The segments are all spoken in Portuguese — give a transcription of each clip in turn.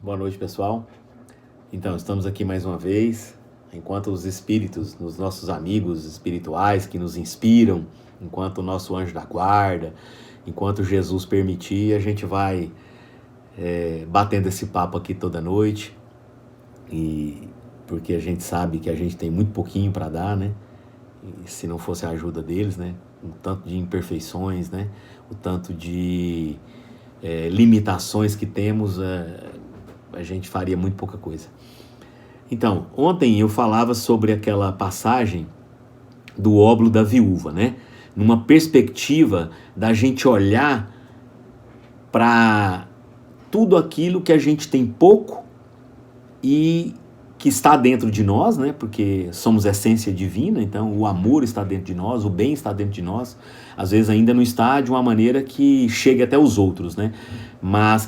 Boa noite, pessoal. Então, estamos aqui mais uma vez, enquanto os espíritos, os nossos amigos espirituais que nos inspiram, enquanto o nosso anjo da guarda, enquanto Jesus permitir, a gente vai batendo esse papo aqui toda noite, e porque a gente sabe que a gente tem muito pouquinho para dar, né? E se não fosse a ajuda deles, né? O tanto de imperfeições, né? O tanto de limitações que temos, a gente faria muito pouca coisa. Então, ontem eu falava sobre aquela passagem do óbolo da viúva, né? Numa perspectiva da gente olhar para tudo aquilo que a gente tem pouco e que está dentro de nós, né? Porque somos essência divina, então o amor está dentro de nós, o bem está dentro de nós. Às vezes ainda não está de uma maneira que chegue até os outros, né? Mas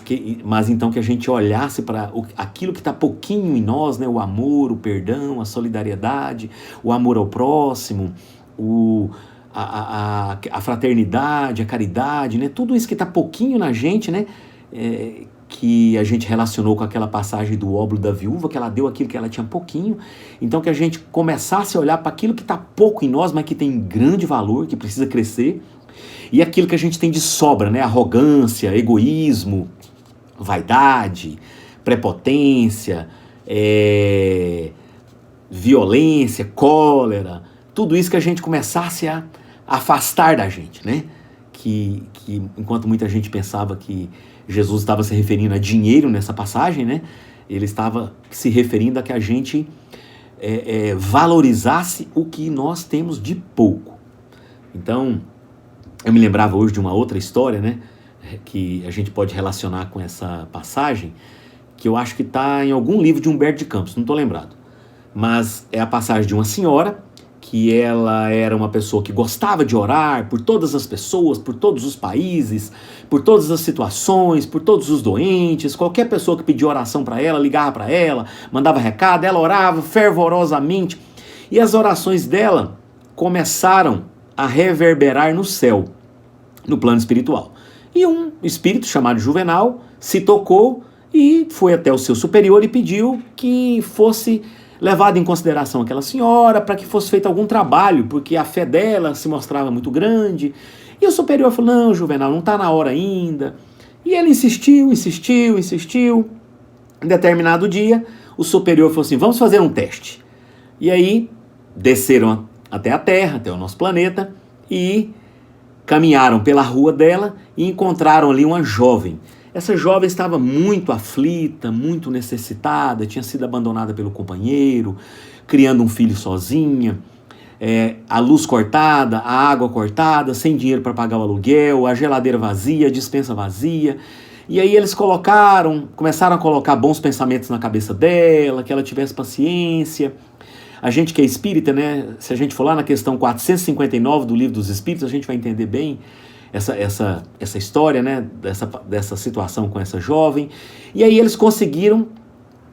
então que a gente olhasse para aquilo que está pouquinho em nós, né? O amor, o perdão, a solidariedade, o amor ao próximo, a fraternidade, a caridade, né? Tudo isso que está pouquinho na gente, né? Que a gente relacionou com aquela passagem do óbolo da viúva, que ela deu aquilo que ela tinha pouquinho. Então que a gente começasse a olhar para aquilo que está pouco em nós, mas que tem grande valor, que precisa crescer, e aquilo que a gente tem de sobra, né? Arrogância, egoísmo, vaidade, prepotência, violência, cólera, tudo isso que a gente começasse a afastar da gente, né? Que enquanto muita gente pensava que Jesus estava se referindo a dinheiro nessa passagem, né? Ele estava se referindo a que a gente valorizasse o que nós temos de pouco. Então, eu me lembrava hoje de uma outra história, né? Que a gente pode relacionar com essa passagem, que eu acho que está em algum livro de Humberto de Campos, não estou lembrado. Mas é a passagem de uma senhora que ela era uma pessoa que gostava de orar por todas as pessoas, por todos os países, por todas as situações, por todos os doentes. Qualquer pessoa que pedia oração para ela, ligava para ela, mandava recado, ela orava fervorosamente. E as orações dela começaram a reverberar no céu, no plano espiritual. E um espírito chamado Juvenal se tocou e foi até o seu superior e pediu que fosse levado em consideração aquela senhora, para que fosse feito algum trabalho, porque a fé dela se mostrava muito grande. E o superior falou: não, Juvenal, não está na hora ainda. E ele insistiu. Em determinado dia, o superior falou assim: vamos fazer um teste. E aí, desceram até a Terra, até o nosso planeta, e caminharam pela rua dela e encontraram ali uma jovem. Essa jovem estava muito aflita, muito necessitada, tinha sido abandonada pelo companheiro, criando um filho sozinha, a luz cortada, a água cortada, sem dinheiro para pagar o aluguel, a geladeira vazia, a despensa vazia. E aí eles começaram a colocar bons pensamentos na cabeça dela, que ela tivesse paciência. A gente que é espírita, né? Se a gente for lá na questão 459 do Livro dos Espíritos, a gente vai entender bem essa história, né, dessa situação com essa jovem. E aí eles conseguiram,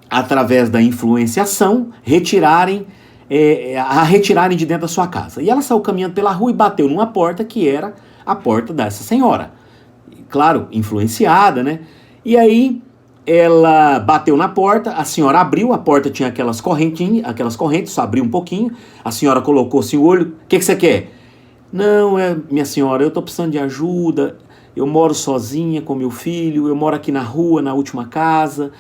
através da influenciação, retirarem de dentro da sua casa. E ela saiu caminhando pela rua e bateu numa porta que era a porta dessa senhora. Claro, influenciada, né? E aí ela bateu na porta, a senhora abriu, a porta tinha aquelas correntes, só abriu um pouquinho, a senhora colocou assim o olho: o que você quer? Não, minha senhora, eu estou precisando de ajuda, eu moro sozinha com meu filho, eu moro aqui na rua, na última casa,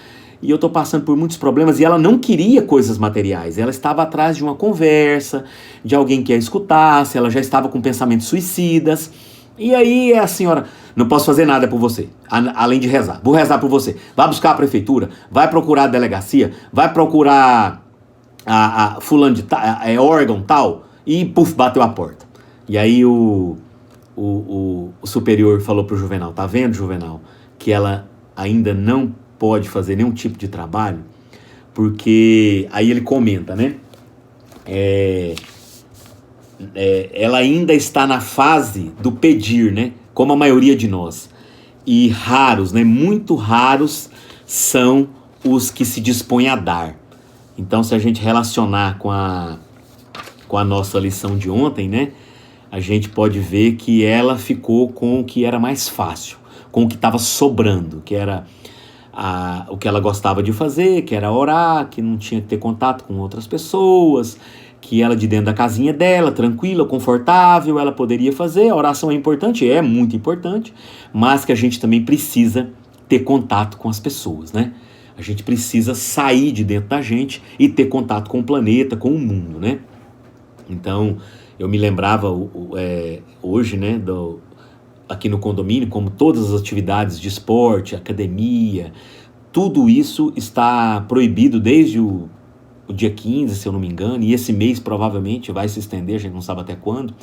e eu estou passando por muitos problemas. E ela não queria coisas materiais, ela estava atrás de uma conversa, de alguém que a escutasse, ela já estava com pensamentos suicidas. E aí a senhora: não posso fazer nada por você, além de rezar, vou rezar por você. Vai buscar a prefeitura, vai procurar a delegacia, vai procurar a fulano de órgão tal, e puf, bateu a porta. E aí o superior falou pro Juvenal: tá vendo, Juvenal, que ela ainda não pode fazer nenhum tipo de trabalho, porque aí ele comenta, né? Ela ainda está na fase do pedir, né? Como a maioria de nós. E raros, né? Muito raros são os que se dispõem a dar. Então, se a gente relacionar com a nossa lição de ontem, né? A gente pode ver que ela ficou com o que era mais fácil, com o que estava sobrando, que era o que ela gostava de fazer, que era orar, que não tinha que ter contato com outras pessoas, que ela de dentro da casinha dela, tranquila, confortável, ela poderia fazer. A oração é importante, é muito importante, mas que a gente também precisa ter contato com as pessoas, né? A gente precisa sair de dentro da gente e ter contato com o planeta, com o mundo, né? Então, eu me lembrava hoje, né, aqui no condomínio, como todas as atividades de esporte, academia, tudo isso está proibido desde o dia 15, se eu não me engano, e esse mês provavelmente vai se estender, a gente não sabe até quando.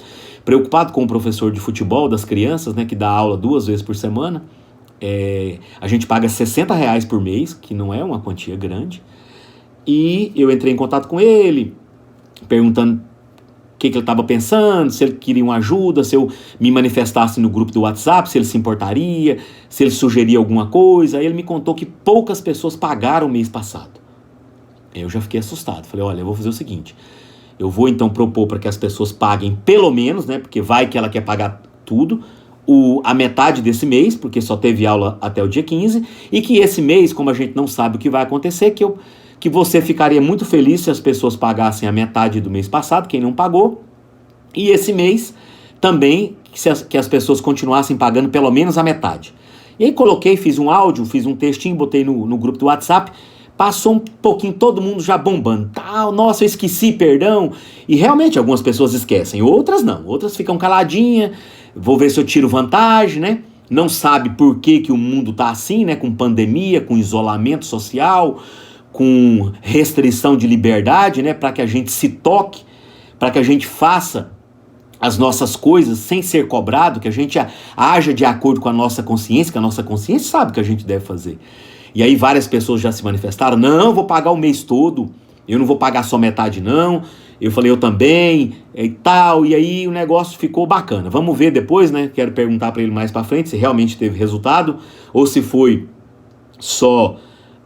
Preocupado com o professor de futebol das crianças, né, que dá aula 2 vezes por semana, a gente paga R$60 por mês, que não é uma quantia grande, e eu entrei em contato com ele, perguntando o que ele estava pensando, se ele queria uma ajuda, se eu me manifestasse no grupo do WhatsApp, se ele se importaria, se ele sugeria alguma coisa. Aí ele me contou que poucas pessoas pagaram o mês passado. Eu já fiquei assustado, falei, olha, eu vou fazer o seguinte, eu vou então propor para que as pessoas paguem pelo menos, né, porque vai que ela quer pagar tudo, a metade desse mês, porque só teve aula até o dia 15, e que esse mês, como a gente não sabe o que vai acontecer, que você ficaria muito feliz se as pessoas pagassem a metade do mês passado, quem não pagou, e esse mês também que as pessoas continuassem pagando pelo menos a metade. E aí coloquei, fiz um áudio, fiz um textinho, botei no grupo do WhatsApp, passou um pouquinho, todo mundo já bombando, nossa, eu esqueci, perdão, e realmente algumas pessoas esquecem, outras não, outras ficam caladinhas, vou ver se eu tiro vantagem, né? Não sabe por que o mundo tá assim, né? Com pandemia, com isolamento social, com restrição de liberdade, né? Para que a gente se toque, para que a gente faça as nossas coisas sem ser cobrado, que a gente haja de acordo com a nossa consciência, que a nossa consciência sabe o que a gente deve fazer. E aí várias pessoas já se manifestaram, não, eu vou pagar o mês todo, eu não vou pagar só metade não. Eu falei, eu também, e tal, e aí o negócio ficou bacana. Vamos ver depois, né? Quero perguntar para ele mais para frente se realmente teve resultado ou se foi só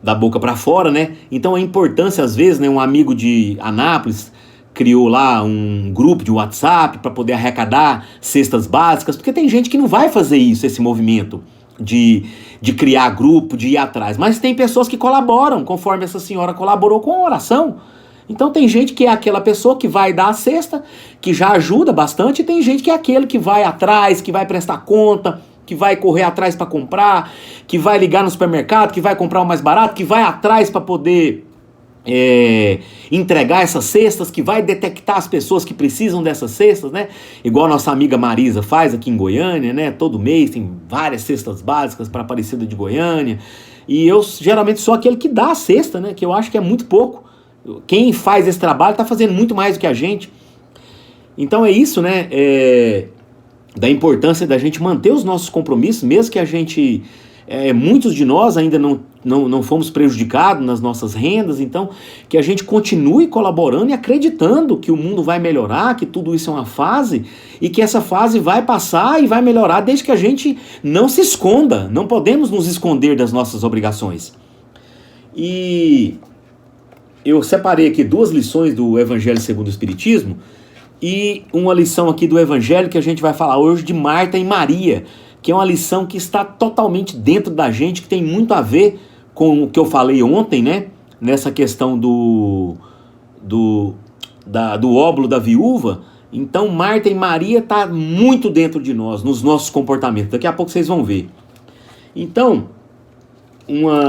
da boca para fora, né? Então a importância, às vezes, né? Um amigo de Anápolis criou lá um grupo de WhatsApp para poder arrecadar cestas básicas, porque tem gente que não vai fazer isso, esse movimento de criar grupo, de ir atrás, mas tem pessoas que colaboram, conforme essa senhora colaborou com a oração. Então tem gente que é aquela pessoa que vai dar a cesta, que já ajuda bastante, e tem gente que é aquele que vai atrás, que vai prestar conta, que vai correr atrás para comprar, que vai ligar no supermercado, que vai comprar o mais barato, que vai atrás para poder entregar essas cestas, que vai detectar as pessoas que precisam dessas cestas, né? Igual a nossa amiga Marisa faz aqui em Goiânia, né? Todo mês tem várias cestas básicas para a Aparecida de Goiânia, e eu geralmente sou aquele que dá a cesta, né? Que eu acho que é muito pouco. Quem faz esse trabalho está fazendo muito mais do que a gente. Então é isso, né? Da importância da gente manter os nossos compromissos, mesmo que a gente... muitos de nós ainda não fomos prejudicados nas nossas rendas, então que a gente continue colaborando e acreditando que o mundo vai melhorar, que tudo isso é uma fase e que essa fase vai passar e vai melhorar desde que a gente não se esconda. Não podemos nos esconder das nossas obrigações. E eu separei aqui 2 lições do Evangelho segundo o Espiritismo e uma lição aqui do Evangelho que a gente vai falar hoje de Marta e Maria, que é uma lição que está totalmente dentro da gente, que tem muito a ver com o que eu falei ontem, né? Nessa questão do óbolo da viúva. Então Marta e Maria está muito dentro de nós, nos nossos comportamentos. Daqui a pouco vocês vão ver. Então,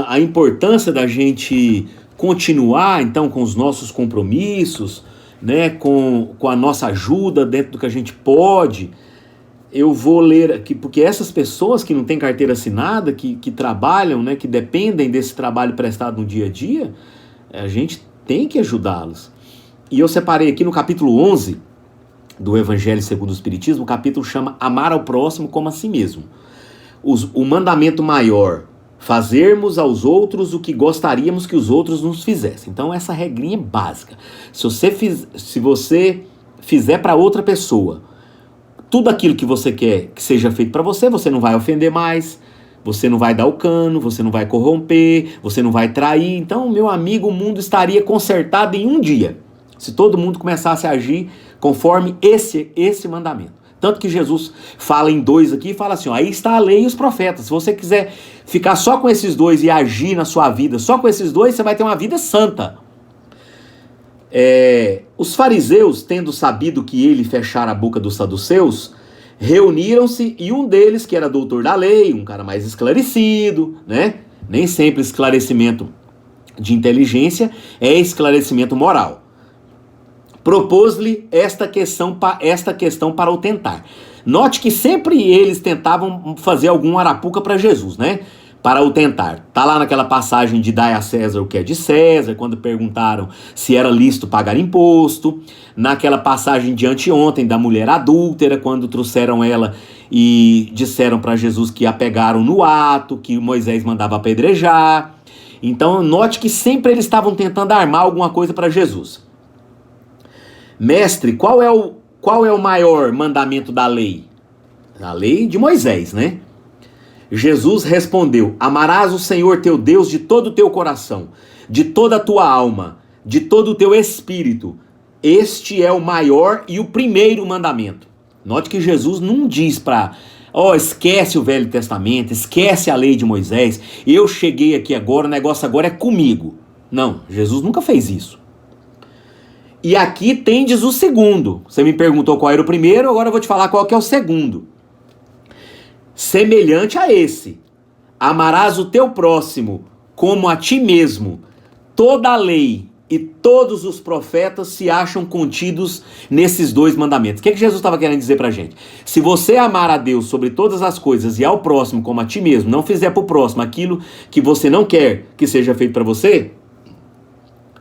a importância da gente continuar então com os nossos compromissos, né, com a nossa ajuda dentro do que a gente pode. Eu vou ler aqui, porque essas pessoas que não têm carteira assinada, que trabalham, né, que dependem desse trabalho prestado no dia a dia, a gente tem que ajudá-los. E eu separei aqui no capítulo 11 do Evangelho segundo o Espiritismo, o capítulo chama Amar ao Próximo como a si mesmo. O mandamento maior, fazermos aos outros o que gostaríamos que os outros nos fizessem. Então essa regrinha é básica. Se você fizer para outra pessoa tudo aquilo que você quer que seja feito para você, você não vai ofender mais, você não vai dar o cano, você não vai corromper, você não vai trair. Então, meu amigo, o mundo estaria consertado em um dia, se todo mundo começasse a agir conforme esse mandamento. Tanto que Jesus fala em 2 aqui, fala assim, ó, aí está a lei e os profetas. Se você quiser ficar só com esses 2 e agir na sua vida só com esses 2, você vai ter uma vida santa. Os fariseus, tendo sabido que ele fechara a boca dos saduceus, reuniram-se e um deles, que era doutor da lei, um cara mais esclarecido, né? Nem sempre esclarecimento de inteligência é esclarecimento moral. Propôs-lhe esta questão para o tentar. Note que sempre eles tentavam fazer algum arapuca para Jesus, né? Para o tentar. Tá lá naquela passagem de dai a César o que é de César, quando perguntaram se era lícito pagar imposto. Naquela passagem de anteontem da mulher adúltera, quando trouxeram ela e disseram para Jesus que a pegaram no ato, que Moisés mandava apedrejar. Então, note que sempre eles estavam tentando armar alguma coisa para Jesus. Mestre, qual é o maior mandamento da lei? A lei de Moisés, né? Jesus respondeu, amarás o Senhor teu Deus de todo o teu coração, de toda a tua alma, de todo o teu espírito. Este é o maior e o primeiro mandamento. Note que Jesus não diz esquece o Velho Testamento, esquece a lei de Moisés, eu cheguei aqui agora, o negócio agora é comigo. Não, Jesus nunca fez isso. E aqui tendes o segundo. Você me perguntou qual era o primeiro, agora eu vou te falar qual que é o segundo. Semelhante a esse, amarás o teu próximo como a ti mesmo. Toda a lei e todos os profetas se acham contidos nesses 2 mandamentos. O que Jesus estava querendo dizer pra gente? Se você amar a Deus sobre todas as coisas e ao próximo como a ti mesmo, não fizer pro próximo aquilo que você não quer que seja feito pra você,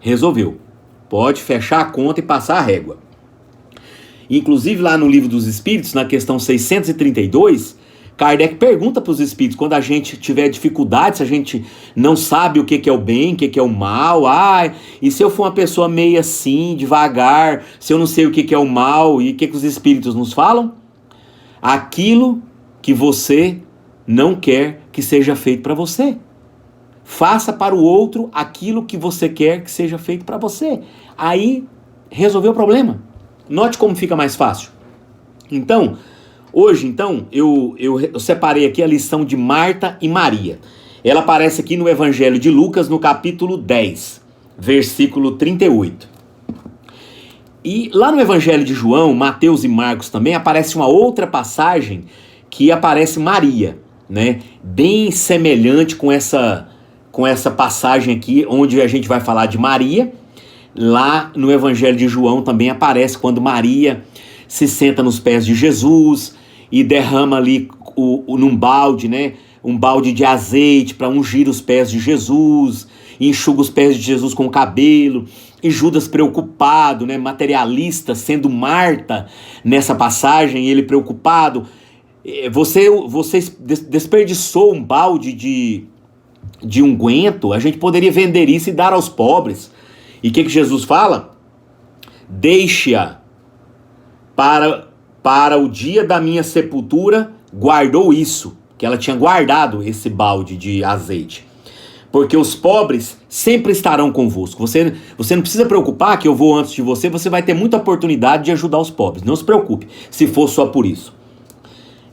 resolveu. Pode fechar a conta e passar a régua. Inclusive lá no Livro dos Espíritos, na questão 632, Kardec pergunta para os espíritos, quando a gente tiver dificuldade, se a gente não sabe o que é o bem, o que é o mal, e se eu for uma pessoa meio assim, devagar, se eu não sei o que é o mal, e o que os espíritos nos falam? Aquilo que você não quer que seja feito para você. Faça para o outro aquilo que você quer que seja feito para você. Aí, resolveu o problema. Note como fica mais fácil. Então, hoje, eu separei aqui a lição de Marta e Maria. Ela aparece aqui no Evangelho de Lucas, no capítulo 10, versículo 38. E lá no Evangelho de João, Mateus e Marcos também, aparece uma outra passagem que aparece Maria, né? Bem semelhante com essa passagem aqui, onde a gente vai falar de Maria. Lá no Evangelho de João também aparece quando Maria se senta nos pés de Jesus e derrama ali num balde, né? Um balde de azeite para ungir os pés de Jesus, e enxuga os pés de Jesus com o cabelo, e Judas preocupado, né? Materialista, sendo Marta nessa passagem, ele preocupado. Você desperdiçou um balde de unguento, a gente poderia vender isso e dar aos pobres. E o que Jesus fala? Deixa para o dia da minha sepultura, guardou isso, que ela tinha guardado esse balde de azeite. Porque os pobres sempre estarão convosco. Você não precisa preocupar que eu vou antes de você, você vai ter muita oportunidade de ajudar os pobres. Não se preocupe, se for só por isso.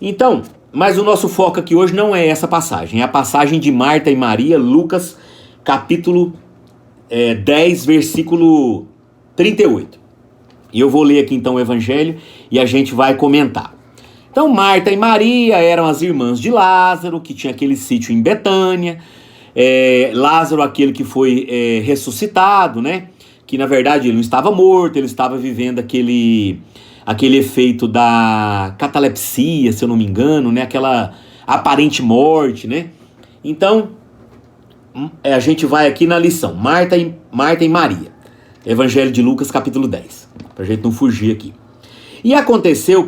Então, mas o nosso foco aqui hoje não é essa passagem, é a passagem de Marta e Maria, Lucas, capítulo 10, versículo 38. E eu vou ler aqui então o Evangelho e a gente vai comentar. Então, Marta e Maria eram as irmãs de Lázaro, que tinha aquele sítio em Betânia. Lázaro, aquele que foi ressuscitado, né? Que na verdade ele não estava morto, ele estava vivendo aquele efeito da catalepsia, se eu não me engano, né? Aquela aparente morte, né? Então, a gente vai aqui na lição, Marta e Maria, Evangelho de Lucas, capítulo 10, pra gente não fugir aqui. E aconteceu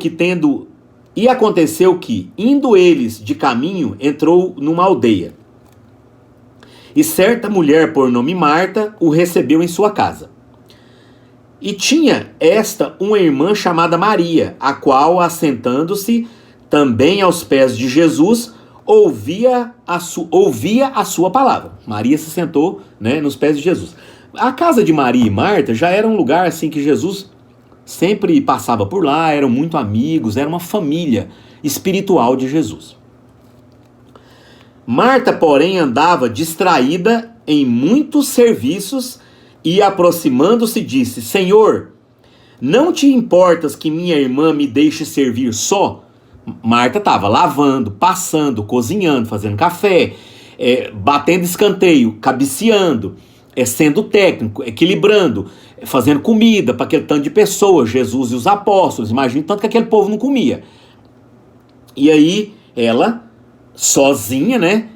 que, indo eles de caminho, entrou numa aldeia. E certa mulher, por nome Marta, o recebeu em sua casa. E tinha esta uma irmã chamada Maria, a qual, assentando-se também aos pés de Jesus, ouvia a sua palavra. Maria se sentou, né, nos pés de Jesus. A casa de Maria e Marta já era um lugar assim que Jesus sempre passava por lá, eram muito amigos, era uma família espiritual de Jesus. Marta, porém, andava distraída em muitos serviços e, aproximando-se, disse: Senhor, não te importas que minha irmã me deixe servir só? Marta estava lavando, passando, cozinhando, fazendo café, batendo escanteio, cabeceando, sendo técnico, equilibrando, fazendo comida para aquele tanto de pessoas, Jesus e os apóstolos. Imagina tanto que aquele povo não comia. E aí ela, sozinha, né?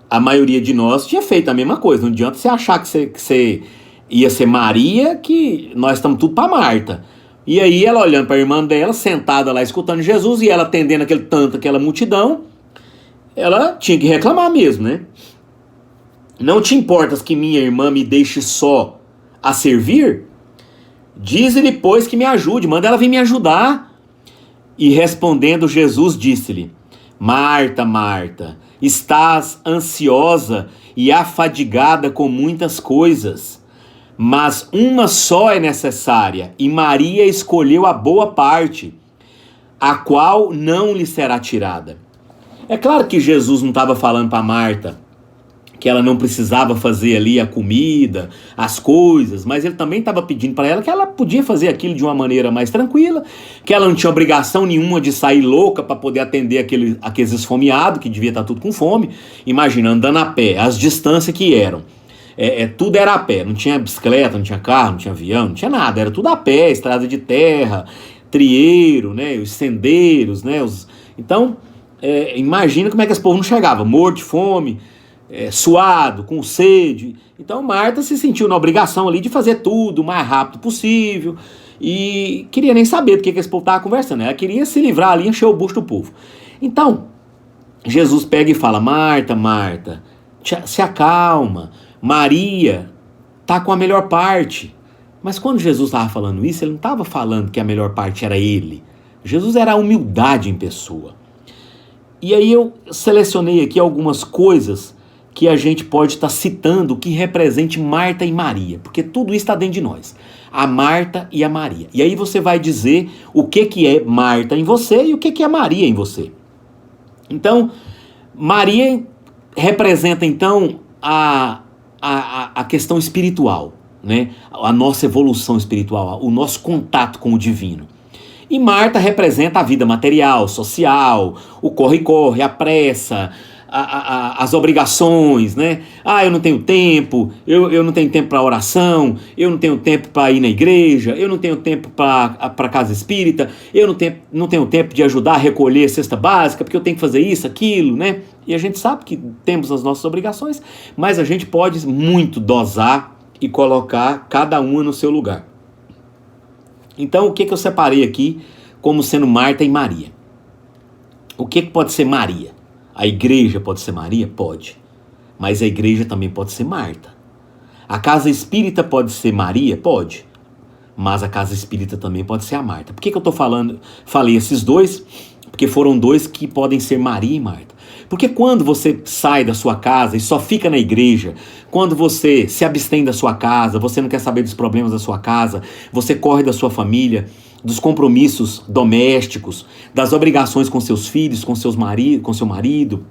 A maioria de nós tinha feito a mesma coisa. Não adianta você achar que você ia ser Maria, que nós estamos tudo para Marta. E aí ela olhando para a irmã dela, sentada lá escutando Jesus, e ela atendendo aquela multidão, ela tinha que reclamar mesmo, né? Não te importas que minha irmã me deixe só a servir? Dize-lhe, pois, que me ajude, manda ela vir me ajudar. E respondendo, Jesus disse-lhe: Marta, Marta, estás ansiosa e afadigada com muitas coisas, mas uma só é necessária, e Maria escolheu a boa parte, a qual não lhe será tirada. É claro que Jesus não estava falando para Marta que ela não precisava fazer ali a comida, as coisas, mas ele também estava pedindo para ela que ela podia fazer aquilo de uma maneira mais tranquila, que ela não tinha obrigação nenhuma de sair louca para poder atender aqueles esfomeados, que devia estar tudo com fome, imagina, andando a pé, as distâncias que eram. Tudo era a pé, não tinha bicicleta, não tinha carro, não tinha avião, não tinha nada, era tudo a pé, estrada de terra, trieiro, né, os sendeiros, né, então, imagina como é que esse povo não chegava, morto de fome, suado, com sede. Então Marta se sentiu na obrigação ali de fazer tudo o mais rápido possível e queria nem saber do que esse povo estava conversando. Ela queria se livrar ali e encher o bucho do povo. Então, Jesus pega e fala: Marta, Marta, se acalma, Maria está com a melhor parte. Mas quando Jesus estava falando isso, ele não estava falando que a melhor parte era ele. Jesus era a humildade em pessoa. E aí eu selecionei aqui algumas coisas que a gente pode estar citando que represente Marta e Maria, porque tudo isso está dentro de nós, a Marta e a Maria. E aí você vai dizer o que é Marta em você e o que é Maria em você. Então, Maria representa então a questão espiritual, né? A nossa evolução espiritual, o nosso contato com o divino. E Marta representa a vida material, social, o corre-corre, a pressa, as obrigações, né? Eu não tenho tempo, eu não tenho tempo para oração, eu não tenho tempo para ir na igreja, eu não tenho tempo para casa espírita, eu não tenho tempo de ajudar a recolher cesta básica, porque eu tenho que fazer isso, aquilo, né? E a gente sabe que temos as nossas obrigações, mas a gente pode muito dosar e colocar cada uma no seu lugar. Então, o que eu separei aqui como sendo Marta e Maria? O que pode ser Maria? A igreja pode ser Maria? Pode. Mas a igreja também pode ser Marta. A casa espírita pode ser Maria? Pode. Mas a casa espírita também pode ser a Marta. Por que eu falei esses dois? Porque foram dois que podem ser Maria e Marta. Porque quando você sai da sua casa e só fica na igreja, quando você se abstém da sua casa, você não quer saber dos problemas da sua casa, você corre da sua família, dos compromissos domésticos, das obrigações com seus filhos, com seu marido,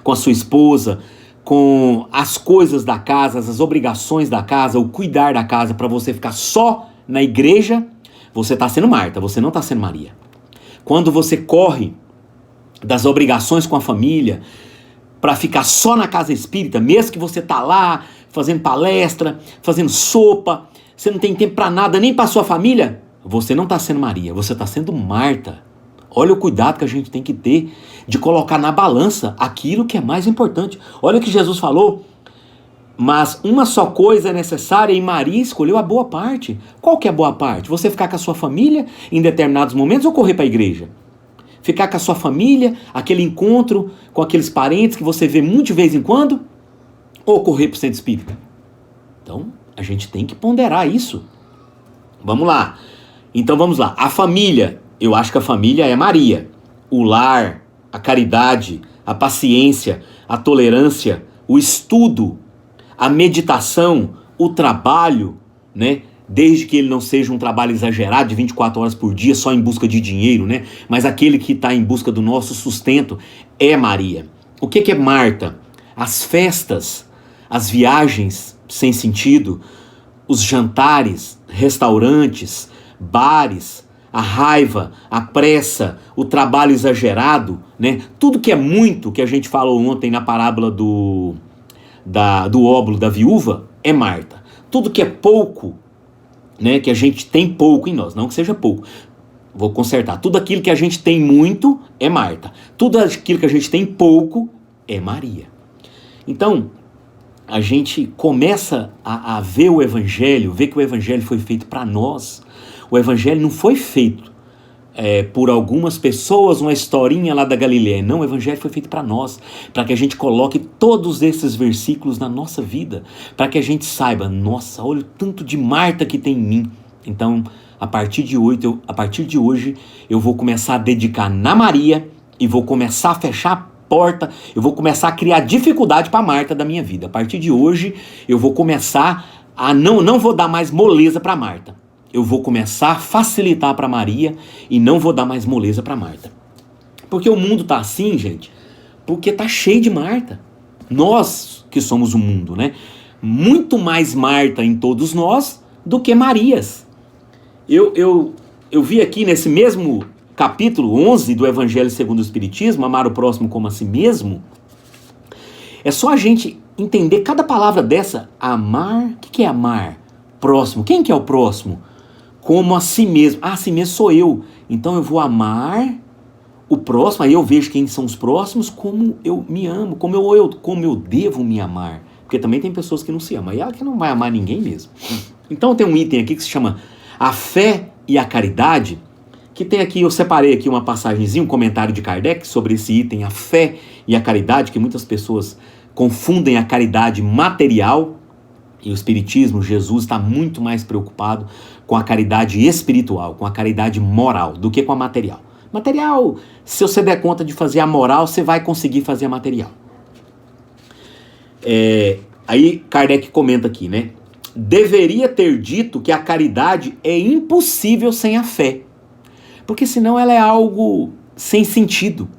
com a sua esposa, com as coisas da casa, as obrigações da casa, o cuidar da casa, para você ficar só na igreja, você está sendo Marta, você não está sendo Maria. Quando você corre das obrigações com a família, para ficar só na casa espírita, mesmo que você tá lá fazendo palestra, fazendo sopa, você não tem tempo para nada, nem para sua família, você não está sendo Maria, você está sendo Marta. Olha o cuidado que a gente tem que ter de colocar na balança aquilo que é mais importante. Olha o que Jesus falou: mas uma só coisa é necessária e Maria escolheu a boa parte. Qual que é a boa parte? Você ficar com a sua família em determinados momentos ou correr para a igreja? Ficar com a sua família, aquele encontro com aqueles parentes que você vê muito de vez em quando, ou correr para o centro espírita? Então, a gente tem que ponderar isso. Vamos lá. Então, vamos lá. A família, eu acho que a família é Maria. O lar, a caridade, a paciência, a tolerância, o estudo, a meditação, o trabalho, né? desde que ele não seja um trabalho exagerado de 24 horas por dia, só em busca de dinheiro, né? Mas aquele que está em busca do nosso sustento é Maria. O que é Marta? As festas, as viagens sem sentido, os jantares, restaurantes, bares, a raiva, a pressa, o trabalho exagerado, né? Tudo que é muito, que a gente falou ontem na parábola do óbolo da viúva, é Marta. Tudo que é pouco, né, que a gente tem pouco em nós, não que seja pouco. Vou consertar. Tudo aquilo que a gente tem muito é Marta. Tudo aquilo que a gente tem pouco é Maria. Então, a gente começa a ver o Evangelho, ver que o Evangelho foi feito para nós. O Evangelho não foi feito por algumas pessoas, uma historinha lá da Galileia. Não, o Evangelho foi feito para nós, para que a gente coloque todos esses versículos na nossa vida, para que a gente saiba, nossa, olha o tanto de Marta que tem em mim. Então, a partir de hoje, eu vou começar a dedicar na Maria e vou começar a fechar a porta, eu vou começar a criar dificuldade para Marta da minha vida. A partir de hoje, eu vou começar a não vou dar mais moleza para Marta. Eu vou começar a facilitar para Maria e não vou dar mais moleza para Marta. Porque o mundo tá assim, gente, porque tá cheio de Marta. Nós que somos o mundo, né? Muito mais Marta em todos nós do que Marias. Eu vi aqui nesse mesmo capítulo 11 do Evangelho segundo o Espiritismo, amar o próximo como a si mesmo. É só a gente entender cada palavra dessa. Amar, o que é amar? Próximo, quem que é o próximo? Como a si mesmo. Ah, a si mesmo sou eu. Então eu vou amar o próximo, aí eu vejo quem são os próximos, como eu me amo, como eu devo me amar. Porque também tem pessoas que não se amam, e ela que não vai amar ninguém mesmo. Então tem um item aqui que se chama a fé e a caridade, que tem aqui, eu separei aqui uma passagenzinha, um comentário de Kardec sobre esse item, a fé e a caridade, que muitas pessoas confundem a caridade material, e o Espiritismo, Jesus, está muito mais preocupado com a caridade espiritual, com a caridade moral, do que com a material. Material, se você der conta de fazer a moral, você vai conseguir fazer a material. Aí Kardec comenta aqui, né? Deveria ter dito que a caridade é impossível sem a fé. Porque senão ela é algo sem sentido.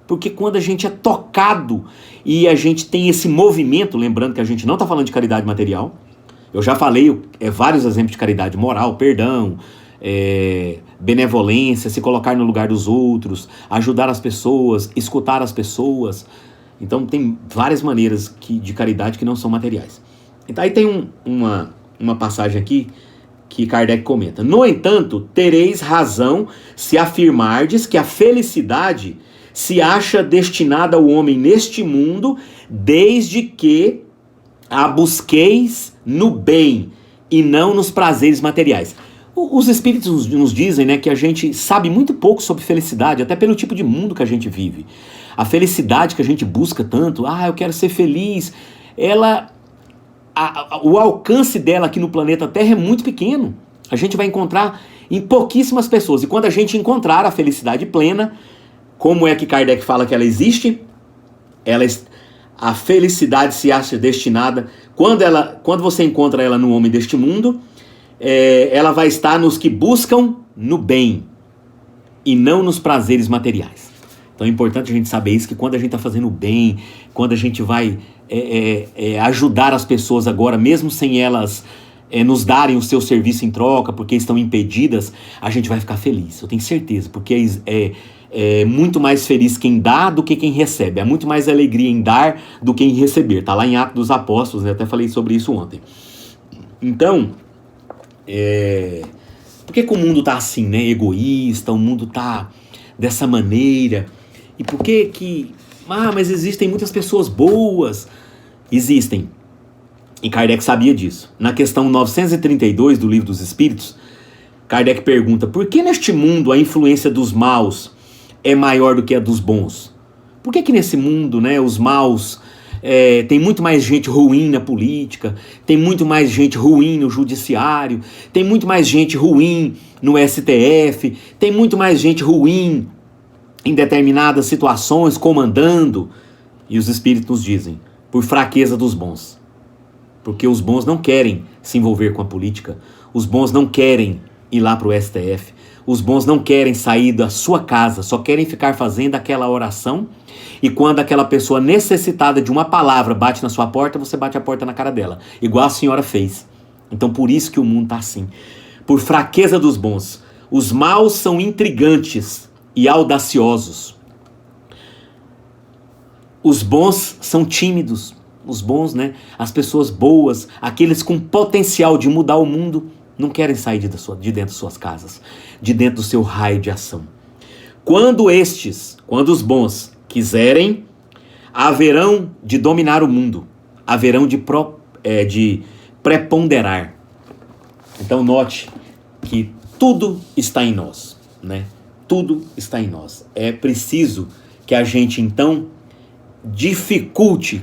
Porque quando a gente é tocado e a gente tem esse movimento, lembrando que a gente não está falando de caridade material, eu já falei vários exemplos de caridade moral, perdão, benevolência, se colocar no lugar dos outros, ajudar as pessoas, escutar as pessoas. Então tem várias maneiras de caridade que não são materiais. Então aí tem uma passagem aqui que Kardec comenta. No entanto, tereis razão se afirmardes que a felicidade se acha destinada ao homem neste mundo, desde que a busqueis no bem e não nos prazeres materiais. Os espíritos nos dizem, né, que a gente sabe muito pouco sobre felicidade, até pelo tipo de mundo que a gente vive. A felicidade que a gente busca tanto, eu quero ser feliz, o alcance dela aqui no planeta Terra é muito pequeno. A gente vai encontrar em pouquíssimas pessoas. E quando a gente encontrar a felicidade plena, como é que Kardec fala que ela existe? A felicidade se acha destinada, quando você encontra ela no homem deste mundo, ela vai estar nos que buscam no bem e não nos prazeres materiais. Então é importante a gente saber isso, que quando a gente está fazendo o bem, quando a gente vai ajudar as pessoas agora, mesmo sem elas nos darem o seu serviço em troca, porque estão impedidas, a gente vai ficar feliz, eu tenho certeza, porque é muito mais feliz quem dá do que quem recebe. Há muito mais alegria em dar do que em receber. Está lá em Atos dos Apóstolos, né? Até falei sobre isso ontem. Então, por que o mundo está assim, né? Egoísta, o mundo está dessa maneira. E por que mas existem muitas pessoas boas? Existem. E Kardec sabia disso. Na questão 932 do Livro dos Espíritos, Kardec pergunta, por que neste mundo a influência dos maus é maior do que a dos bons? Por que nesse mundo, né, os maus, tem muito mais gente ruim na política, tem muito mais gente ruim no judiciário, tem muito mais gente ruim no STF, tem muito mais gente ruim em determinadas situações, comandando? E os espíritos nos dizem, por fraqueza dos bons. Porque os bons não querem se envolver com a política, os bons não querem ir lá para o STF, os bons não querem sair da sua casa, só querem ficar fazendo aquela oração, e quando aquela pessoa necessitada de uma palavra bate na sua porta, você bate a porta na cara dela, igual a senhora fez. Então por isso que o mundo está assim, por fraqueza dos bons. Os maus são intrigantes e audaciosos. Os bons são tímidos. Os bons, né? As pessoas boas, aqueles com potencial de mudar o mundo, não querem sair de dentro de suas casas, de dentro do seu raio de ação. Quando os bons quiserem, haverão de dominar o mundo, haverão de preponderar. Então note que tudo está em nós, né? Tudo está em nós. É preciso que a gente então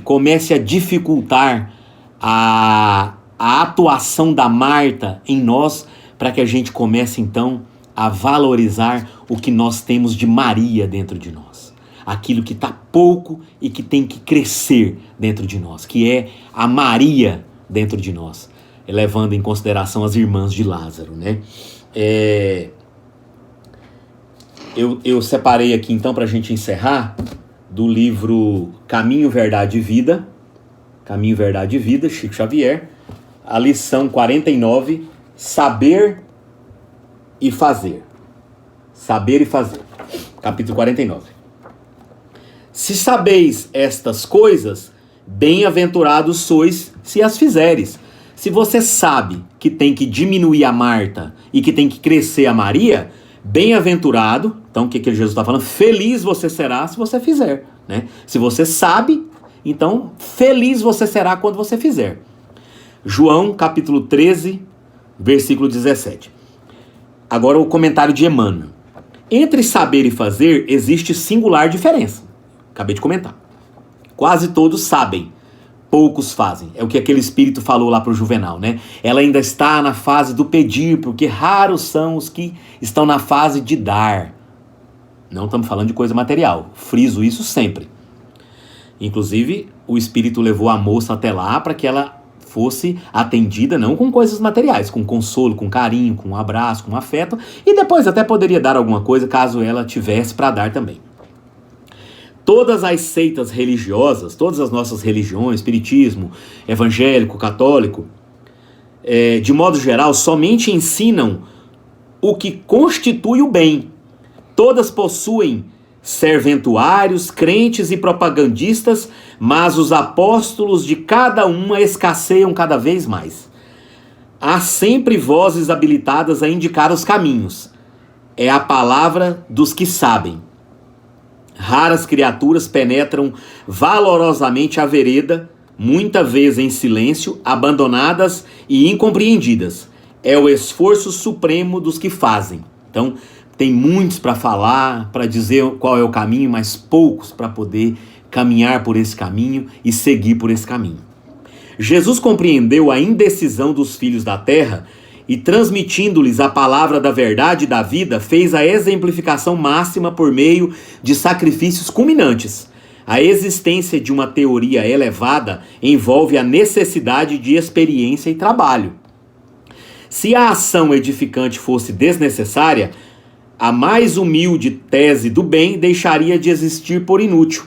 comece a dificultar a atuação da Marta em nós, para que a gente comece então a valorizar o que nós temos de Maria dentro de nós. Aquilo que está pouco e que tem que crescer dentro de nós, que é a Maria dentro de nós, levando em consideração as irmãs de Lázaro, né? Eu separei aqui então para a gente encerrar do livro Caminho, Verdade e Vida, Chico Xavier, a lição 49, Saber e Fazer. Saber e Fazer, capítulo 49. Se sabeis estas coisas, bem-aventurados sois se as fizeres. Se você sabe que tem que diminuir a Marta e que tem que crescer a Maria, bem-aventurado, então o que Jesus está falando? Feliz você será se você fizer, né? Se você sabe, então feliz você será quando você fizer. João capítulo 13, versículo 17. Agora o comentário de Emmanuel. Entre saber e fazer existe singular diferença. Acabei de comentar. Quase todos sabem, poucos fazem. É o que aquele espírito falou lá para o Juvenal, né? Ela ainda está na fase do pedir, porque raros são os que estão na fase de dar. Não estamos falando de coisa material. Friso isso sempre. Inclusive, o espírito levou a moça até lá para que ela fosse atendida não com coisas materiais, com consolo, com carinho, com um abraço, com afeto, e depois até poderia dar alguma coisa caso ela tivesse para dar também. Todas as seitas religiosas, todas as nossas religiões, espiritismo, evangélico, católico, de modo geral, somente ensinam o que constitui o bem. Todas possuem serventuários, crentes e propagandistas, mas os apóstolos de cada uma escasseiam cada vez mais. Há sempre vozes habilitadas a indicar os caminhos. É a palavra dos que sabem. Raras criaturas penetram valorosamente a vereda, muita vez em silêncio, abandonadas e incompreendidas. É o esforço supremo dos que fazem. Então, tem muitos para falar, para dizer qual é o caminho, mas poucos para poder caminhar por esse caminho e seguir por esse caminho. Jesus compreendeu a indecisão dos filhos da terra e, transmitindo-lhes a palavra da verdade e da vida, fez a exemplificação máxima por meio de sacrifícios culminantes. A existência de uma teoria elevada envolve a necessidade de experiência e trabalho. Se a ação edificante fosse desnecessária, a mais humilde tese do bem deixaria de existir por inútil.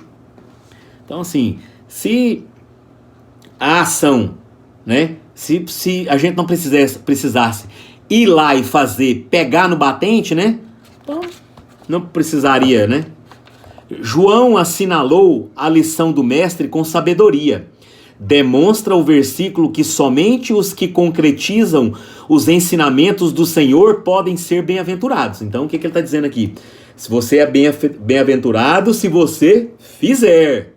Então, assim, se a ação, né? Se a gente não precisasse ir lá e fazer, pegar no batente, né? Então, não precisaria, né? João assinalou a lição do mestre com sabedoria. Demonstra o versículo que somente os que concretizam os ensinamentos do Senhor podem ser bem-aventurados. Então, o que ele está dizendo aqui? Se você é bem-aventurado, se você fizer.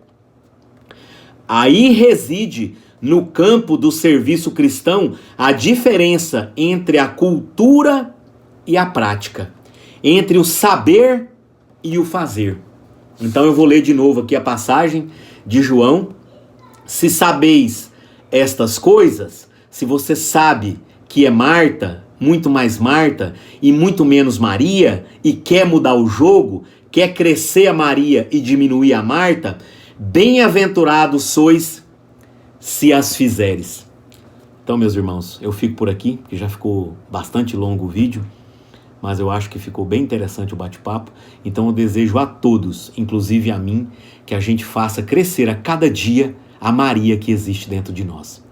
Aí reside, no campo do serviço cristão, a diferença entre a cultura e a prática, entre o saber e o fazer. Então eu vou ler de novo aqui a passagem de João. Se sabeis estas coisas, se você sabe que é Marta, muito mais Marta e muito menos Maria, e quer mudar o jogo, quer crescer a Maria e diminuir a Marta, bem-aventurados sois se as fizeres. Então, meus irmãos, eu fico por aqui, porque já ficou bastante longo o vídeo, mas eu acho que ficou bem interessante o bate-papo. Então eu desejo a todos, inclusive a mim, que a gente faça crescer a cada dia a Maria que existe dentro de nós.